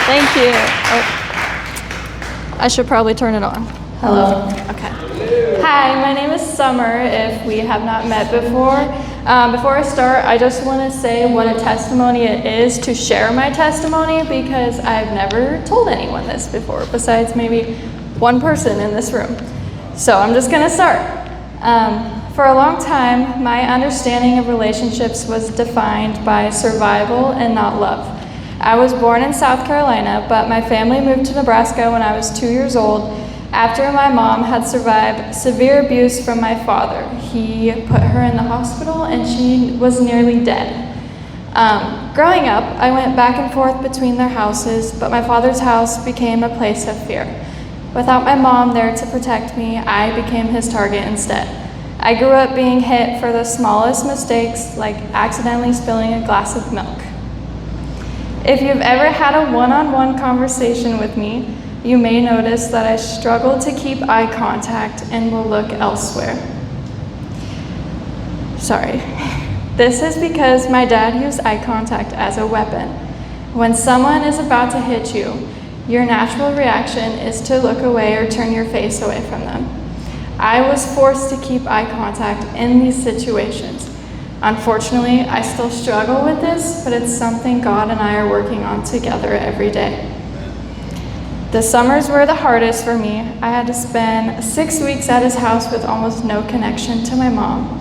Thank you. Oh, I should probably turn it on. Hello. Okay. Hi, my name is Summer, if we have not met before. Before I start, I just want to say what a testimony it is to share my testimony, because I've never told anyone this before, besides maybe one person in this room. So I'm just going to start. For a long time, my understanding of relationships was defined by survival and not love. I was born in South Carolina, but my family moved to Nebraska when I was 2 years old after my mom had survived severe abuse from my father. He put her in the hospital and she was nearly dead. Growing up, I went back and forth between their houses, but my father's house became a place of fear. Without my mom there to protect me, I became his target instead. I grew up being hit for the smallest mistakes, like accidentally spilling a glass of milk. If you've ever had a one-on-one conversation with me, you may notice that I struggle to keep eye contact and will look elsewhere. Sorry. This is because my dad used eye contact as a weapon. When someone is about to hit you, your natural reaction is to look away or turn your face away from them. I was forced to keep eye contact in these situations. Unfortunately, I still struggle with this, but it's something God and I are working on together every day. The summers were the hardest for me. I had to spend 6 weeks at his house with almost no connection to my mom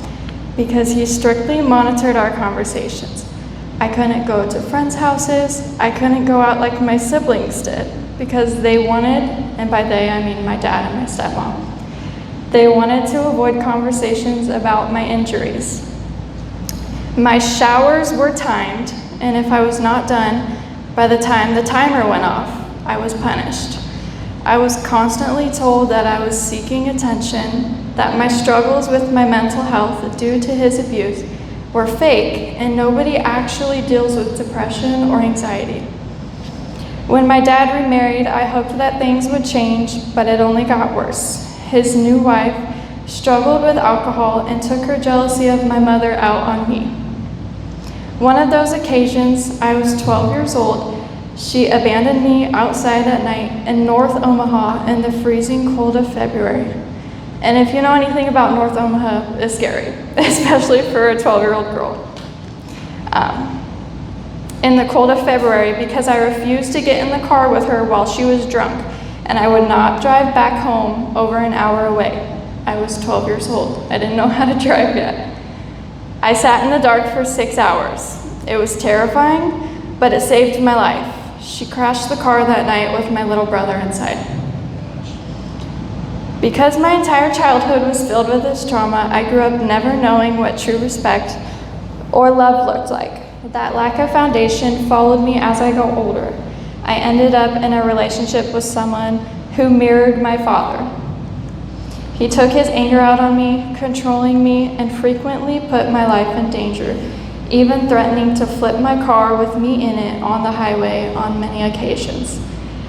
because he strictly monitored our conversations. I couldn't go to friends' houses. I couldn't go out like my siblings did because they wanted, and by they I mean my dad and my stepmom, they wanted to avoid conversations about my injuries. My showers were timed, and if I was not done by the time the timer went off, I was punished. I was constantly told that I was seeking attention, that my struggles with my mental health due to his abuse were fake, and nobody actually deals with depression or anxiety. When my dad remarried, I hoped that things would change, but it only got worse. His new wife struggled with alcohol and took her jealousy of my mother out on me. One of those occasions, I was 12 years old. She abandoned me outside at night in North Omaha in the freezing cold of February. And if you know anything about North Omaha, it's scary, especially for a 12-year-old girl. In the cold of February, because I refused to get in the car with her while she was drunk, and I would not drive back home over an hour away. I was 12 years old. I didn't know how to drive yet. I sat in the dark for 6 hours. It was terrifying, but it saved my life. She crashed the car that night with my little brother inside. Because my entire childhood was filled with this trauma, I grew up never knowing what true respect or love looked like. That lack of foundation followed me as I got older. I ended up in a relationship with someone who mirrored my father. He took his anger out on me, controlling me, and frequently put my life in danger, even threatening to flip my car with me in it on the highway on many occasions.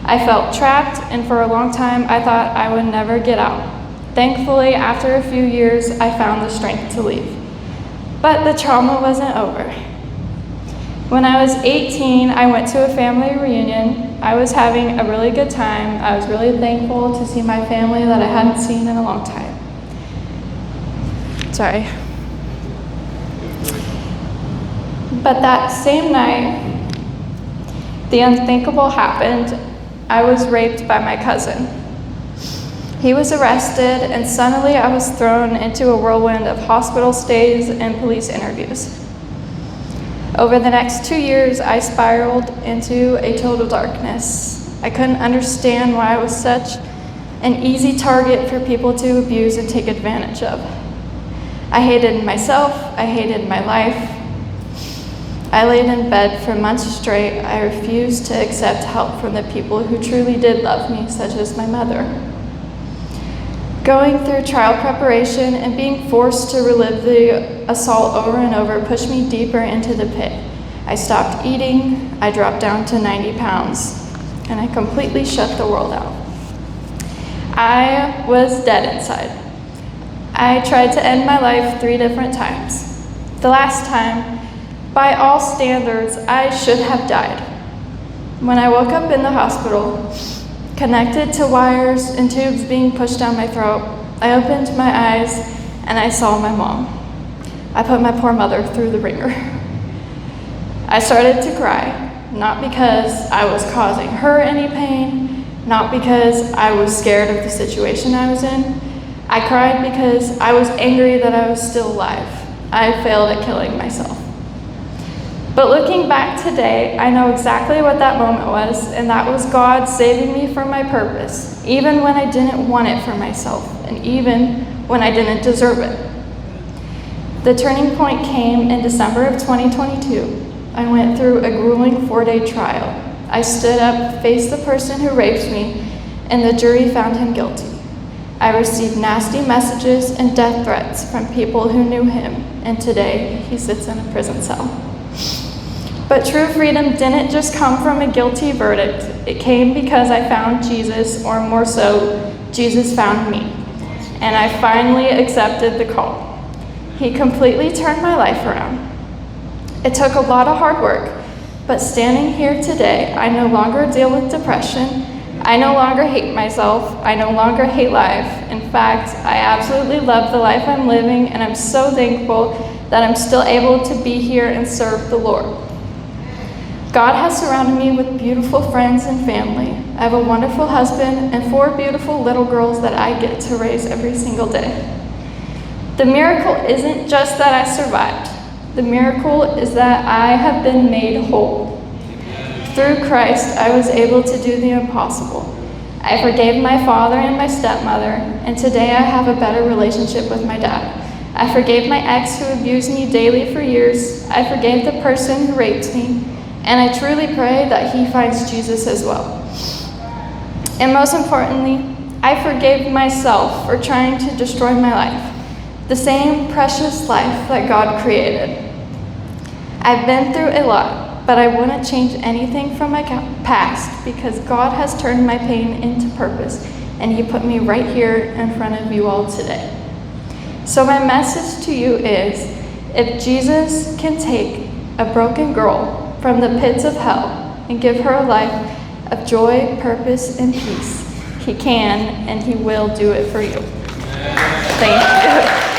I felt trapped, and for a long time, I thought I would never get out. Thankfully, after a few years, I found the strength to leave. But the trauma wasn't over. When I was 18, I went to a family reunion. I was having a really good time. I was really thankful to see my family that I hadn't seen in a long time. Sorry. But that same night, the unthinkable happened. I was raped by my cousin. He was arrested, and suddenly I was thrown into a whirlwind of hospital stays and police interviews. Over the next 2 years, I spiraled into a total darkness. I couldn't understand why I was such an easy target for people to abuse and take advantage of. I hated myself. I hated my life. I laid in bed for months straight. I refused to accept help from the people who truly did love me, such as my mother. Going through trial preparation and being forced to relive the assault over and over pushed me deeper into the pit. I stopped eating, I dropped down to 90 pounds, and I completely shut the world out. I was dead inside. I tried to end my life 3 different times. The last time, by all standards, I should have died. When I woke up in the hospital, connected to wires and tubes being pushed down my throat, I opened my eyes and I saw my mom. I put my poor mother through the ringer. I started to cry, not because I was causing her any pain, not because I was scared of the situation I was in. I cried because I was angry that I was still alive. I failed at killing myself. But looking back today, I know exactly what that moment was, and that was God saving me from my purpose, even when I didn't want it for myself, and even when I didn't deserve it. The turning point came in December of 2022. I went through a grueling 4-day trial. I stood up, faced the person who raped me, and the jury found him guilty. I received nasty messages and death threats from people who knew him, and today he sits in a prison cell. But true freedom didn't just come from a guilty verdict. It came because I found Jesus, or more so, Jesus found me. And I finally accepted the call. He completely turned my life around. It took a lot of hard work, but standing here today, I no longer deal with depression. I no longer hate myself. I no longer hate life. In fact, I absolutely love the life I'm living, and I'm so thankful that I'm still able to be here and serve the Lord. God has surrounded me with beautiful friends and family. I have a wonderful husband and 4 beautiful little girls that I get to raise every single day. The miracle isn't just that I survived. The miracle is that I have been made whole. Through Christ, I was able to do the impossible. I forgave my father and my stepmother, and today I have a better relationship with my dad. I forgave my ex who abused me daily for years. I forgave the person who raped me. And I truly pray that he finds Jesus as well. And most importantly, I forgave myself for trying to destroy my life, the same precious life that God created. I've been through a lot, but I wouldn't change anything from my past because God has turned my pain into purpose, and he put me right here in front of you all today. So my message to you is, if Jesus can take a broken girl from the pits of hell and give her a life of joy, purpose, and peace, he can and he will do it for you. Thank you.